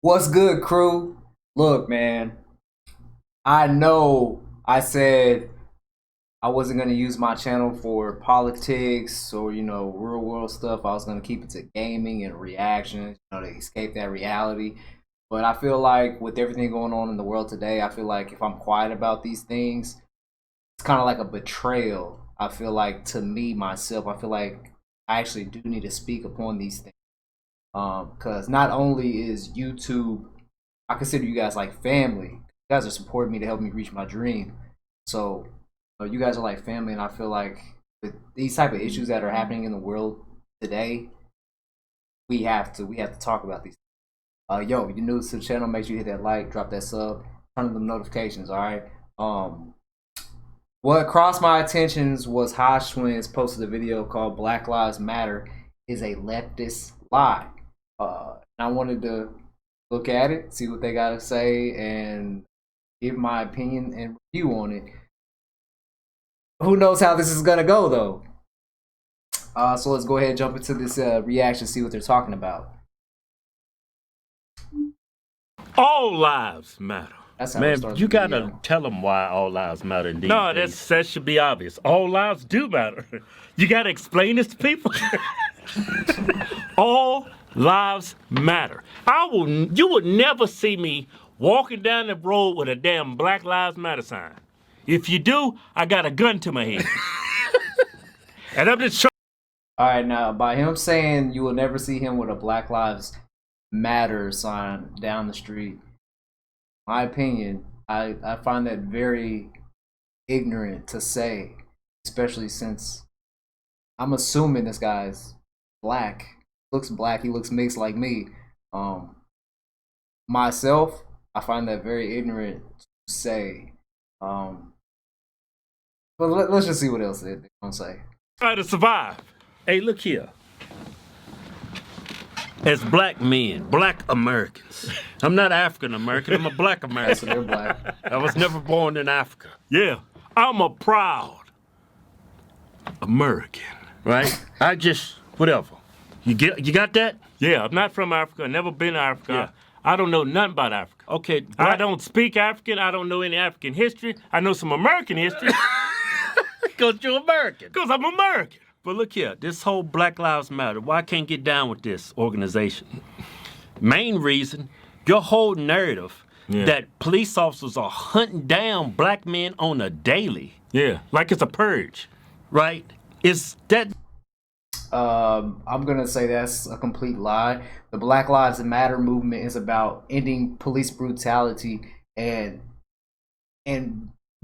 What's good, crew? Look, man, I know I said I wasn't going to use my channel for politics or, real world stuff. I was going to keep it to gaming and reactions, to escape that reality. But I feel like with everything going on in the world today, I feel like if I'm quiet about these things, it's kind of like a betrayal. I feel like to me, myself, I feel like I actually do need to speak upon these things. Because not only is YouTube, I consider you guys like family. You guys are supporting me to help me reach my dream. So you guys are like family, and I feel like with these type of issues that are happening in the world today, we have to talk about these. Yo, you're new to the channel, make sure you hit that like, drop that sub, turn on the notifications. All right. What crossed my attentions was Chun posted a video called "Black Lives Matter is a leftist lie." I wanted to look at it, see what they got to say, and give my opinion and review on it. Who knows how this is going to go, though? So let's go ahead and jump into this reaction, see what they're talking about. All lives matter. That's how Man, you gotta tell them why all lives matter. Indeed, no, that should be obvious. All lives do matter. You gotta explain this to people. All lives matter. You would never see me walking down the road with a damn Black Lives Matter sign. If you do, I got a gun to my head. And I'm just. All right, now by him saying you will never see him with a Black Lives Matter sign down the street, my opinion, I find that very ignorant to say, especially since I'm assuming this guy's black. Looks black, he looks mixed like me. Myself, I find that very ignorant to say. But let's just see what else they're gonna say. Try to survive. Hey, look here. As black men, black Americans. I'm not African American, I'm a black American. So they're black. I was never born in Africa. Yeah, I'm a proud American, right? Whatever. You got that? Yeah, I'm not from Africa, I've never been to Africa. Yeah. I don't know nothing about Africa. Okay. I don't speak African, I don't know any African history. I know some American history. Because you're American. Because I'm American. But look here, this whole Black Lives Matter, why I can't get down with this organization? Main reason, your whole narrative that police officers are hunting down black men on a daily. Yeah, like it's a purge, right? Is that... I'm gonna say that's a complete lie. The Black Lives Matter movement is about ending police brutality and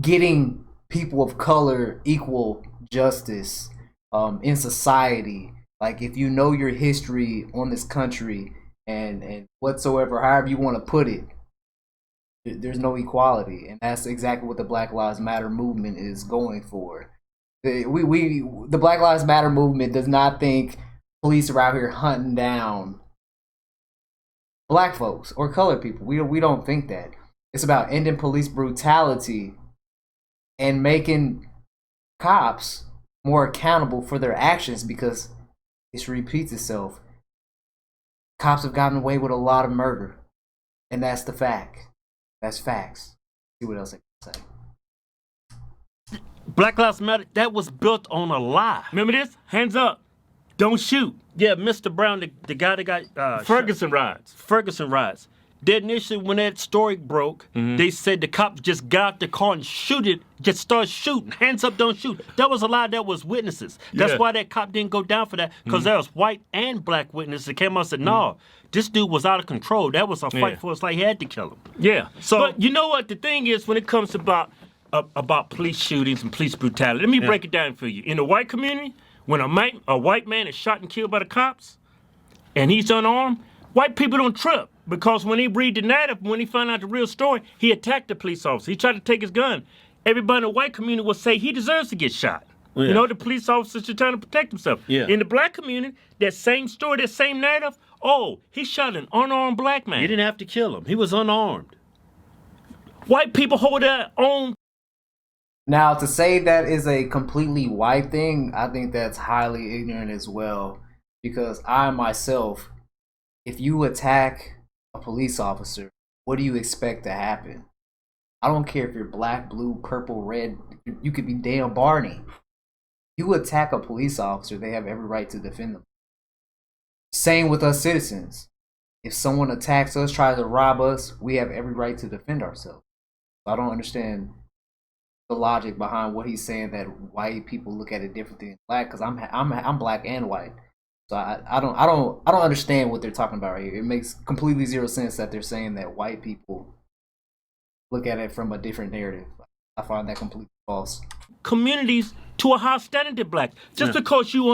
getting people of color equal justice in society. Like, if you know your history on this country and whatsoever, however you want to put it, there's no equality, and that's exactly what the Black Lives Matter movement is going for. The Black Lives Matter movement does not think police are out here hunting down black folks or colored people. We don't think that. It's about ending police brutality and making cops more accountable for their actions, because this repeats itself. Cops have gotten away with a lot of murder, and that's the fact. That's facts. See what else I can say. Black Lives Matter, that was built on a lie. Remember this? Hands up. Don't shoot. Yeah, Mr. Brown, the guy that got Ferguson riots. Ferguson riots. They initially, when that story broke, they said the cops just got out the car and just started shooting. Hands up, don't shoot. That was a lie. That was witnesses. That's why that cop didn't go down for that, because there was white and black witnesses that came out and said, no, this dude was out of control. That was a fight for us, like he had to kill him. Yeah. So, but you know what? The thing is, when it comes about police shootings and police brutality, let me break it down for you. In the white community, when a white man is shot and killed by the cops, and he's unarmed, white people don't trip, because when he read the narrative, when he found out the real story, he attacked the police officer. He tried to take his gun. Everybody in the white community will say he deserves to get shot. Yeah. You know, the police officers are trying to protect himself. Yeah. In the black community, that same story, that same narrative, oh, he shot an unarmed black man. He didn't have to kill him. He was unarmed. White people hold their own. Now, to say that is a completely white thing, I think that's highly ignorant as well, because I myself, if you attack a police officer, what do you expect to happen? I don't care if you're black, blue, purple, red. You could be damn Barney. You attack a police officer, they have every right to defend them. Same with us citizens. If someone attacks us, tries to rob us, we have every right to defend ourselves. I don't understand the logic behind what he's saying that white people look at it differently than black. Because I'm black and white, so I don't understand what they're talking about right here. It makes completely zero sense that they're saying that white people look at it from a different narrative. I find that completely false. Communities to a high standard than black. Just because you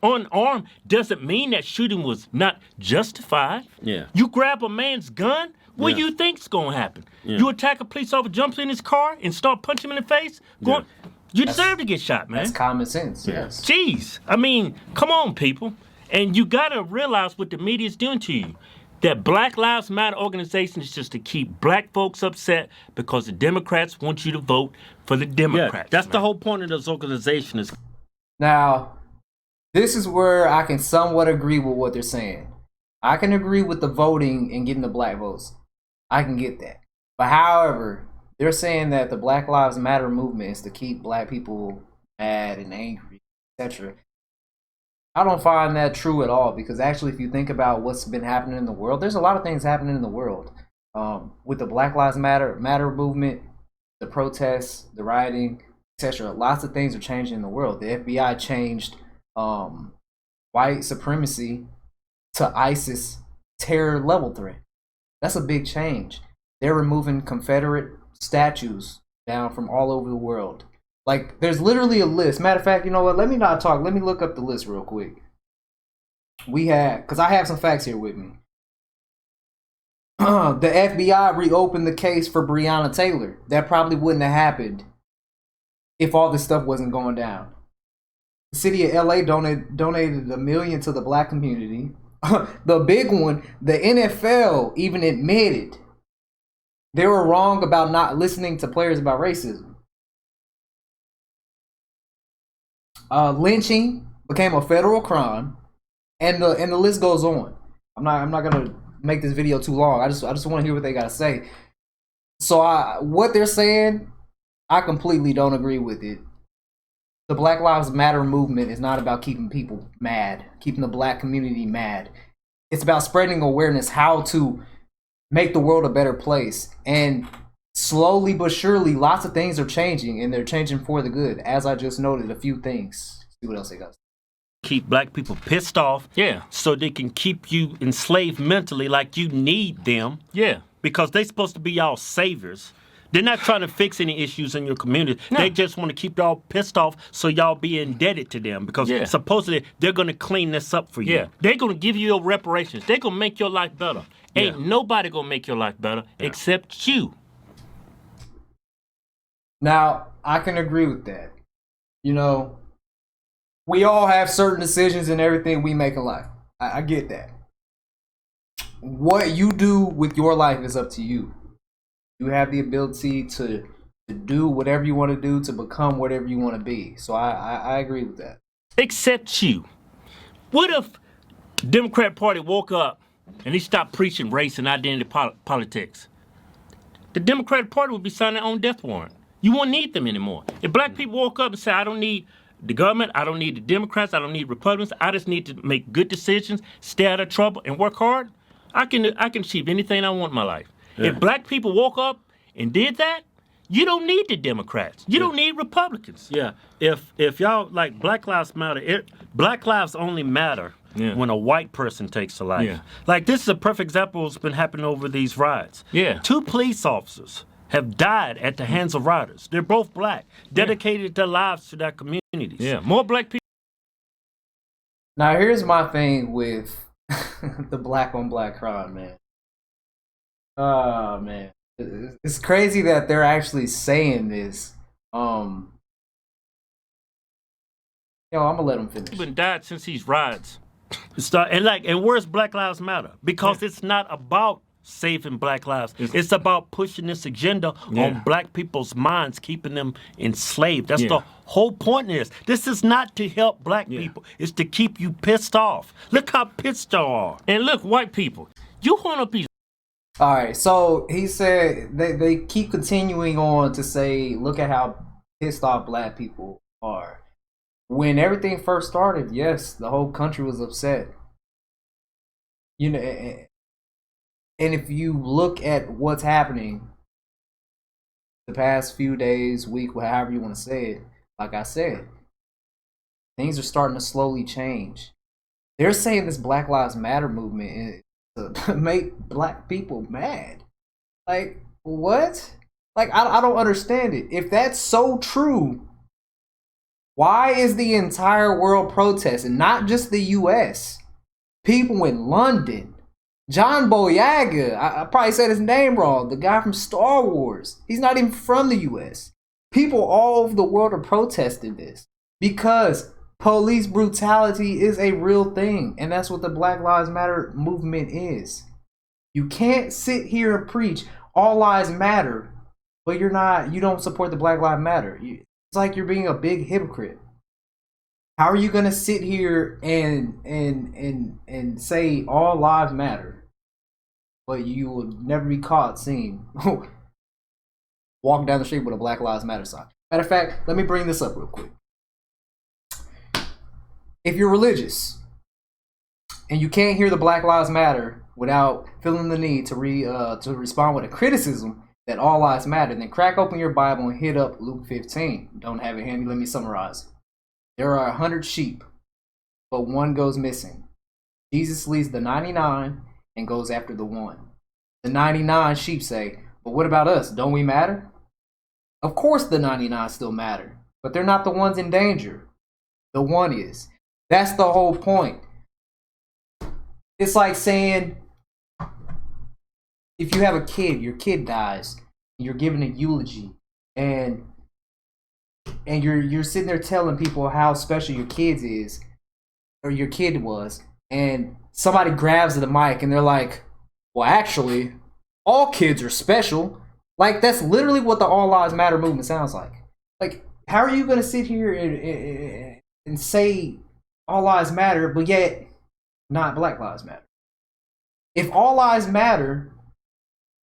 unarmed doesn't mean that shooting was not justified. Yeah. You grab a man's gun, what do you think's gonna happen? Yeah. You attack a police officer, jumps in his car, and start punching him in the face? You deserve to get shot, man. That's common sense, yes. Jeez. I mean, come on, people. And you gotta realize what the media is doing to you. That Black Lives Matter organization is just to keep black folks upset because the Democrats want you to vote for the Democrats. That's the whole point of this organization. Is Now, this is where I can somewhat agree with what they're saying. I can agree with the voting and getting the black votes. I can get that. But however, they're saying that the Black Lives Matter movement is to keep black people mad and angry, etc. I don't find that true at all, because actually if you think about what's been happening in the world, there's a lot of things happening in the world. With the Black Lives Matter movement, the protests, the rioting, etc. Lots of things are changing in the world. The FBI changed white supremacy to ISIS terror level threat. That's a big change. They're removing Confederate statues down from all over the world. Like, there's literally a list. Matter of fact, you know what? Let me not talk. Let me look up the list real quick. Because I have some facts here with me. The FBI reopened the case for Breonna Taylor. That probably wouldn't have happened if all this stuff wasn't going down. The city of LA donated $1 million to the black community. The big one, the NFL even admitted they were wrong about not listening to players about racism. Lynching became a federal crime, and the list goes on. I'm not gonna make this video too long. I just want to hear what they gotta say. So what they're saying, I completely don't agree with it. The Black Lives Matter movement is not about keeping people mad, keeping the black community mad. It's about spreading awareness how to make the world a better place. And slowly but surely, lots of things are changing, and they're changing for the good. As I just noted, a few things. See what else they got. Keep black people pissed off. Yeah. So they can keep you enslaved mentally like you need them. Yeah. Because they're supposed to be y'all saviors. They're not trying to fix any issues in your community. No. They just want to keep y'all pissed off so y'all be indebted to them, because supposedly they're going to clean this up for you. Yeah. They're going to give you your reparations. They're going to make your life better. Ain't nobody going to make your life better except you. Now, I can agree with that. You know, we all have certain decisions and everything we make in life. I get that. What you do with your life is up to you. You have the ability to do whatever you want to do, to become whatever you want to be. So I agree with that. Except you. What if the Democrat Party woke up and they stopped preaching race and identity politics? The Democratic Party would be signing their own death warrant. You won't need them anymore. If black people woke up and said, I don't need the government, I don't need the Democrats, I don't need Republicans, I just need to make good decisions, stay out of trouble, and work hard, I can achieve anything I want in my life. Yeah. If black people woke up and did that, you don't need the Democrats. You don't need Republicans. Yeah. If y'all, like, Black Lives Matter, Black lives only matter when a white person takes a life. Yeah. Like, this is a perfect example of what's been happening over these riots. Yeah. 2 police officers have died at the hands of rioters. They're both black, dedicated their lives to their communities. Yeah, more black people. Now, here's my thing with the black on black crime, man. Oh, man. It's crazy that they're actually saying this. I'm gonna let them finish. He's been died since these riots. And where's Black Lives Matter? Because it's not about saving black lives. It's about pushing this agenda on black people's minds, keeping them enslaved. That's the whole point of this. This is not to help black people. It's to keep you pissed off. Look how pissed y'all are. And look, white people, you want to be All right, so he said they keep continuing on to say, look at how pissed off black people are. When everything first started, yes, the whole country was upset. You know, and if you look at what's happening the past few days, week, however you want to say it, like I said, things are starting to slowly change. They're saying this Black Lives Matter movement is to make black people mad. Like, what? Like, I don't understand it. If that's so true, why is the entire world protesting? Not just the US. People in London. John Boyega, I probably said his name wrong, the guy from Star Wars. He's not even from the US. People all over the world are protesting this because police brutality is a real thing, and that's what the Black Lives Matter movement is. You can't sit here and preach all lives matter, but you don't support the Black Lives Matter. It's like you're being a big hypocrite. How are you gonna sit here and say all lives matter, but you will never be caught seen walking down the street with a Black Lives Matter sign? Matter of fact, let me bring this up real quick. If you're religious and you can't hear the Black Lives Matter without feeling the need to respond with a criticism that all lives matter, then crack open your Bible and hit up Luke 15. Don't have it handy, let me summarize. There are 100 sheep, but one goes missing. Jesus leaves the 99 and goes after the one. The 99 sheep say, but what about us? Don't we matter? Of course the 99 still matter, but they're not the ones in danger. The one is. That's the whole point. It's like saying, if you have a kid, your kid dies, and you're giving a eulogy, and you're sitting there telling people how special your kid is, or your kid was, and somebody grabs the mic and they're like, well, actually, all kids are special. Like, that's literally what the All Lives Matter movement sounds like. Like, how are you going to sit here and say all lives matter, but yet not Black Lives Matter? If all lives matter,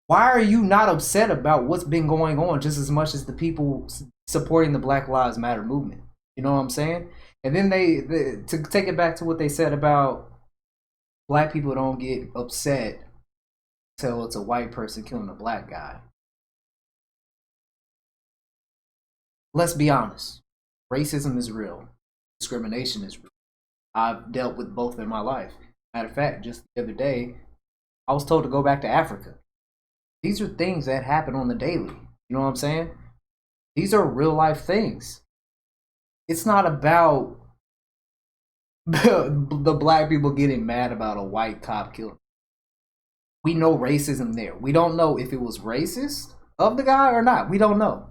why are you not upset about what's been going on just as much as the people supporting the Black Lives Matter movement? You know what I'm saying? And then they to take it back to what they said about black people don't get upset until it's a white person killing a black guy. Let's be honest. Racism is real. Discrimination is real. I've dealt with both in my life. Matter of fact, just the other day, I was told to go back to Africa. These are things that happen on the daily. You know what I'm saying? These are real life things. It's not about the black people getting mad about a white cop killing. We know racism there. We don't know if it was racist of the guy or not. We don't know.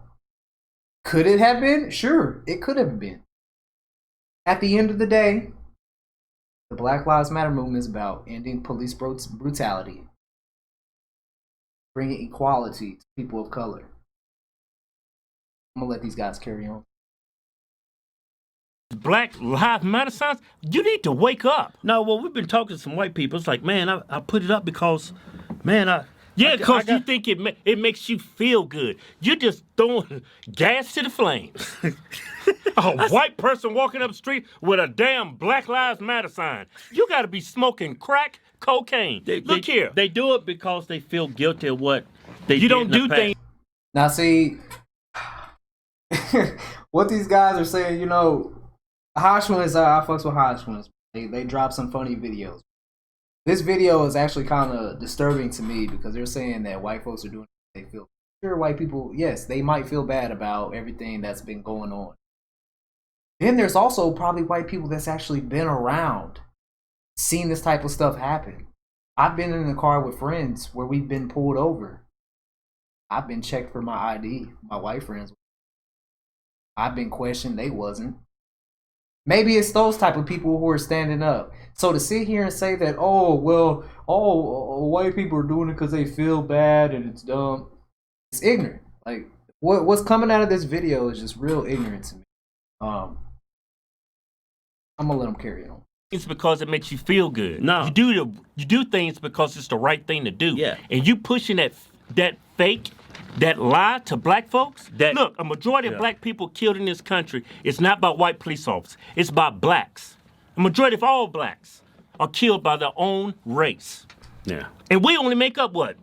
Could it have been? Sure, it could have been. At the end of the day, the Black Lives Matter movement is about ending police brutality, bringing equality to people of color. I'm gonna let these guys carry on. Black Lives Matter signs, you need to wake up. No, well, we've been talking to some white people. It's like, man, I put it up because, man, yeah, because you think it makes you feel good. You're just throwing gas to the flames. A white person walking up the street with a damn Black Lives Matter sign. You got to be smoking crack cocaine. Look here. They do it because they feel guilty of what they did. You don't do things. Now, see, what these guys are saying, you know, Hodgwins, I fucks with Hodgwins. They drop some funny videos. This video is actually kind of disturbing to me because they're saying that white folks are doing what they feel. Sure, white people, yes, they might feel bad about everything that's been going on. Then there's also probably white people that's actually been around, seen this type of stuff happen. I've been in the car with friends where we've been pulled over. I've been checked for my ID, my white friends. I've been questioned, they wasn't. Maybe it's those type of people who are standing up. So to sit here and say that, oh, well, white people are doing it because they feel bad and it's dumb, it's ignorant. Like, what's coming out of this video is just real ignorant to me. I'm going to let them carry on. things because it makes you feel good. No. You do things because it's the right thing to do. Yeah. And you pushing that fake, that lie to black folks. Look, a majority of black people killed in this country, it's not about white police officers. It's about blacks. A majority of all blacks are killed by their own race. Yeah. And we only make up what?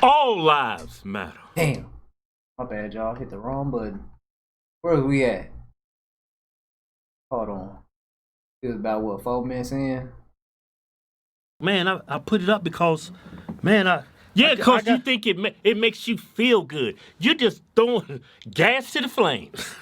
All lives matter. Damn. My bad, y'all. Hit the wrong button. Where are we at? Hold on. It was about, what, 4 minutes in? Man, I put it up because, man, because you think it makes you feel good. You're just throwing gas to the flames.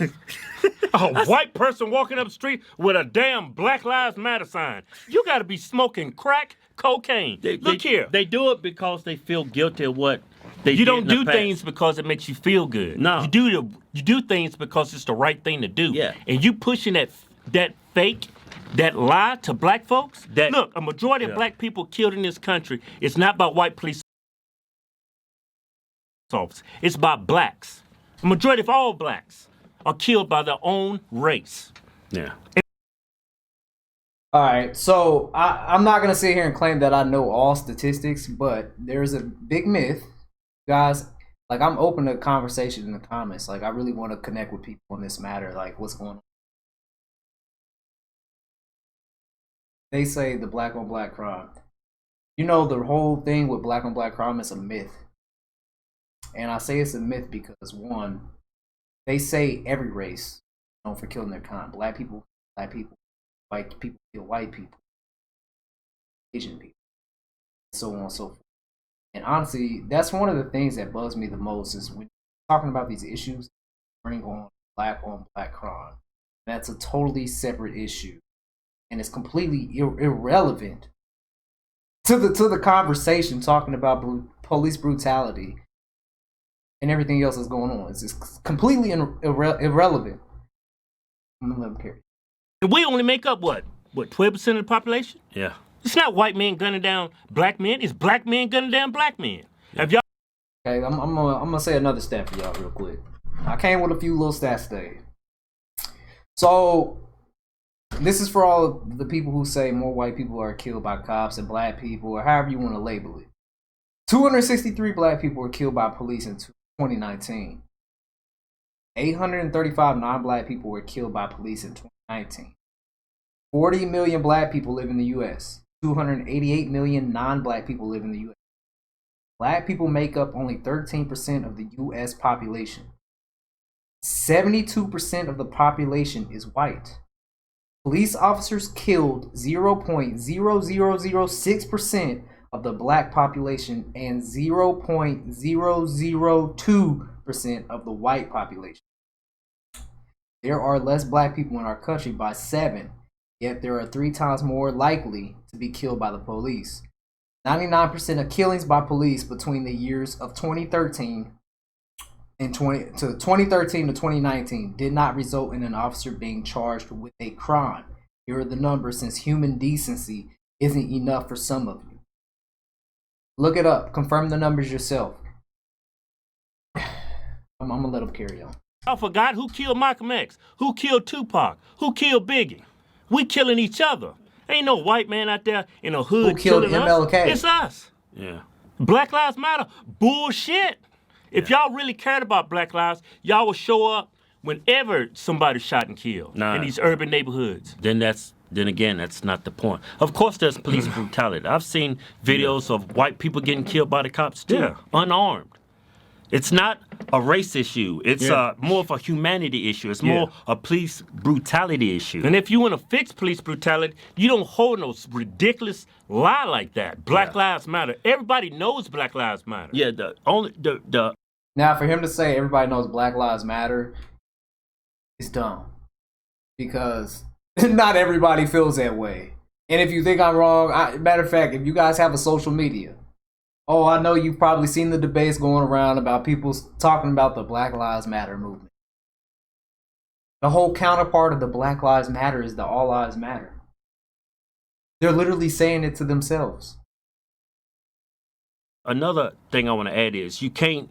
A white person walking up the street with a damn Black Lives Matter sign. You got to be smoking crack cocaine. Look here. They do it because they feel guilty of what they did. You don't do in the past. things because it makes you feel good. No. You do things because it's the right thing to do. Yeah. And you pushing that fake, that lie to black folks. Look, a majority of black people killed in this country, it's not about white police officers. It's about blacks. A majority of all blacks are killed by their own race. Yeah. All right, so I'm not going to sit here and claim that I know all statistics, but there's a big myth. Guys, like, I'm open to conversation in the comments. Like, I really want to connect with people on this matter, like, what's going on. They say the black on black crime. You know, the whole thing with black on black crime is a myth. And I say it's a myth because, one, they say every race known for killing their kind. Black people, white people kill white people, Asian people, so on and so forth. And honestly, that's one of the things that bugs me the most is when you're talking about these issues, bring on black crime. That's a totally separate issue. And it's completely irrelevant to the conversation talking about police brutality and everything else that's going on. It's just completely irrelevant. I'm gonna let them carry. We only make up what 12% of the population? Yeah. It's not white men gunning down black men. It's black men gunning down black men. Yeah. Have y'all? Okay, I'm gonna say another stat for y'all real quick. I came with a few little stats today. So this is for all the people who say more white people are killed by cops than black people, or however you want to label it. 263 black people were killed by police in 2019. 835 non-black people were killed by police in 2019. 40 million black people live in the U.S. 288 million non-black people live in the U.S. Black people make up only 13% of the U.S. population. 72% of the population is white. Police officers killed 0.0006% of the black population and 0.002% of the white population. There are less black people in our country by 7, yet there are 3 times more likely to be killed by the police. 99% of killings by police between the years of 2013 to 2019 did not result in an officer being charged with a crime. Here are the numbers, since human decency isn't enough for some of you. Look it up. Confirm the numbers yourself. I'm gonna let them carry on. I forgot who killed Malcolm X, who killed Tupac, who killed Biggie. We killing each other. Ain't no white man out there in a hood who killed MLK. Us. It's us. Yeah. Black Lives Matter. Bullshit. If y'all really cared about Black Lives, y'all would show up whenever somebody's shot and killed in these urban neighborhoods. Then again, that's not the point. Of course, there's police brutality. I've seen videos of white people getting killed by the cops too, unarmed. It's not a race issue. It's more of a humanity issue. It's more a police brutality issue. And if you want to fix police brutality, you don't hold no ridiculous lie like that. Black Lives Matter. Everybody knows Black Lives Matter. Yeah, Now, for him to say everybody knows Black Lives Matter is dumb. Because not everybody feels that way. And if you think I'm wrong, matter of fact, if you guys have a social media, I know you've probably seen the debates going around about people talking about the Black Lives Matter movement. The whole counterpart of the Black Lives Matter is the All Lives Matter. They're literally saying it to themselves. Another thing I want to add is it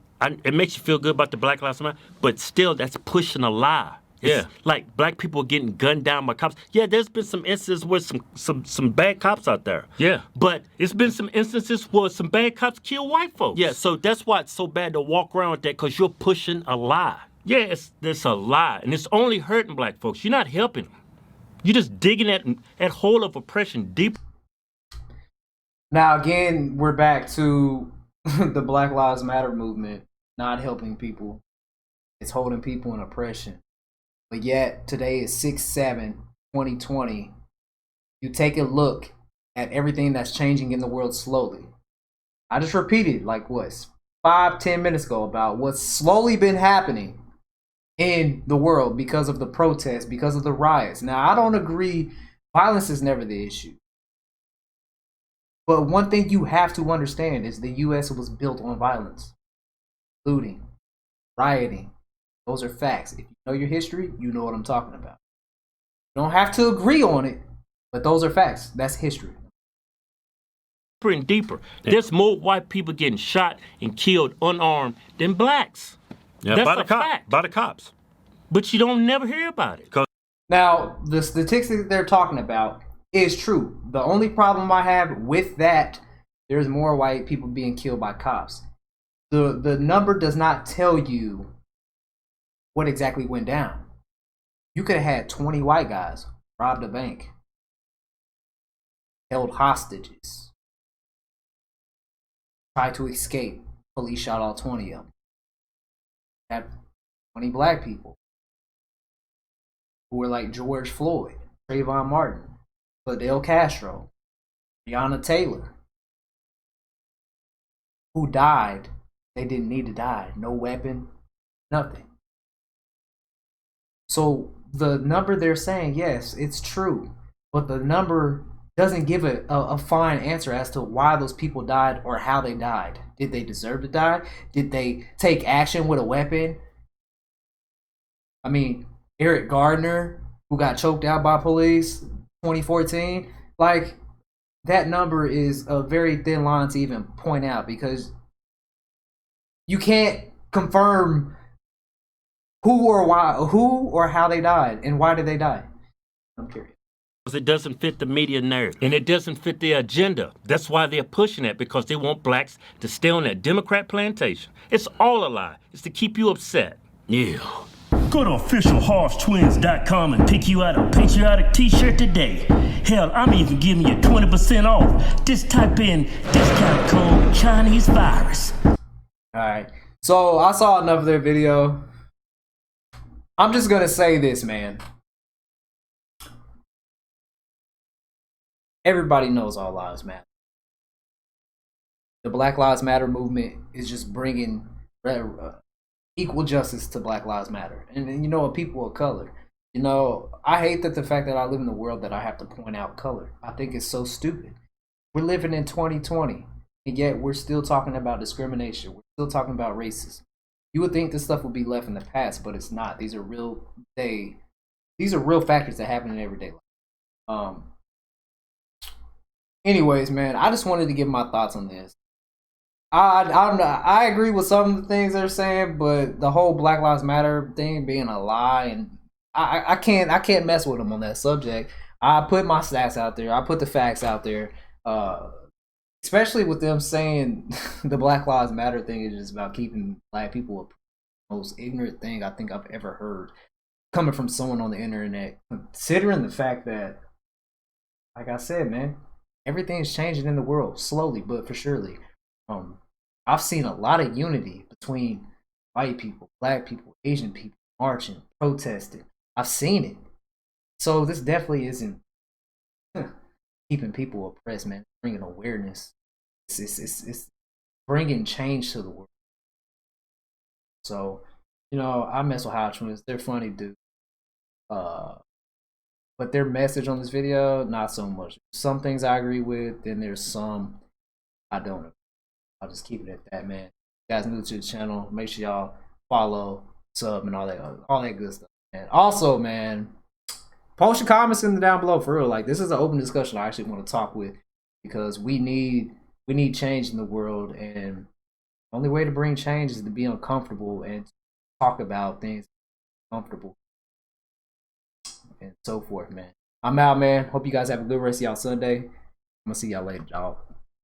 makes you feel good about the Black Lives Matter, but still that's pushing a lie. Yeah. Like black people getting gunned down by cops. Yeah, there's been some instances where some bad cops out there. Yeah. But it's been some instances where some bad cops kill white folks. Yeah, so that's why it's so bad to walk around with that, because you're pushing a lie. Yeah, it's a lie, and it's only hurting black folks. You're not helping them. You're just digging that hole of oppression deeper. Now, again, we're back to the Black Lives Matter movement not helping people. It's holding people in oppression. But yet, today is 6/7/2020. You take a look at everything that's changing in the world slowly. I just repeated, like, 5-10 minutes ago about what's slowly been happening in the world because of the protests, because of the riots. Now, I don't agree. Violence is never the issue. But one thing you have to understand is the U.S. was built on violence, looting, rioting. Those are facts. If you know your history, you know what I'm talking about. You don't have to agree on it, but those are facts. That's history. Deeper and deeper. There's more white people getting shot and killed unarmed than blacks. Yeah, that's a fact. By the cops. But you don't never hear about it. Now, the statistics they're talking about is true. The only problem I have with that, there's more white people being killed by cops. The number does not tell you what exactly went down. You could have had 20 white guys robbed a bank, held hostages, tried to escape. Police shot all 20 of them. Have 20 black people who were like George Floyd, Trayvon Martin, Fidel Castro, Breonna Taylor, who died. They didn't need to die. No weapon, nothing. So the number they're saying, yes, it's true, but the number doesn't give a fine answer as to why those people died or how they died. Did they deserve to die? Did they take action with a weapon? I mean, Eric Gardner, who got choked out by police 2014, like, that number is a very thin line to even point out, because you can't confirm who or how they died and why did they die. I'm curious. It doesn't fit the media narrative, and it doesn't fit their agenda. That's why they're pushing it, because they want blacks to stay on that Democrat plantation. It's all a lie. It's to keep you upset. Yeah. Go to officialhorsestwins.com and pick you out a patriotic t-shirt today. Hell, I'm even giving you 20% off. Just type in discount code Chinese virus. Alright, so I saw enough of their video. I'm just gonna say this, man. Everybody knows all lives matter. The Black Lives Matter movement is just bringing equal justice to Black Lives Matter. And you know, people of color. You know, I hate that the fact that I live in the world that I have to point out color. I think it's so stupid. We're living in 2020, and yet we're still talking about discrimination. We're still talking about racism. You would think this stuff would be left in the past, but it's not. These are real factors that happen in everyday life. Anyways, man, I just wanted to give my thoughts on this. I agree with some of the things they're saying, but the whole Black Lives Matter thing being a lie, and I can't mess with them on that subject. I put my stats out there. I put the facts out there. Especially with them saying the Black Lives Matter thing is just about keeping black people up. The most ignorant thing I think I've ever heard coming from someone on the internet. Considering the fact that, like I said, man, everything's changing in the world slowly but for surely. I've seen a lot of unity between white people, black people, Asian people, marching, protesting. I've seen it. So this definitely isn't keeping people oppressed, man. Bringing awareness. It's bringing change to the world. So, you know, I mess with High Twins. They're funny, dude. But their message on this video, not so much. Some things I agree with, then there's some I don't agree. I'll just keep it at that, man. You guys new to the channel, make sure y'all follow, sub, and all that good stuff. And also, man, post your comments in the down below for real. Like, this is an open discussion I actually want to talk with, because we need change in the world, and the only way to bring change is to be uncomfortable and talk about things uncomfortable. and so forth, man. I'm out, man. Hope you guys have a good rest of y'all Sunday. I'm gonna see y'all later, y'all.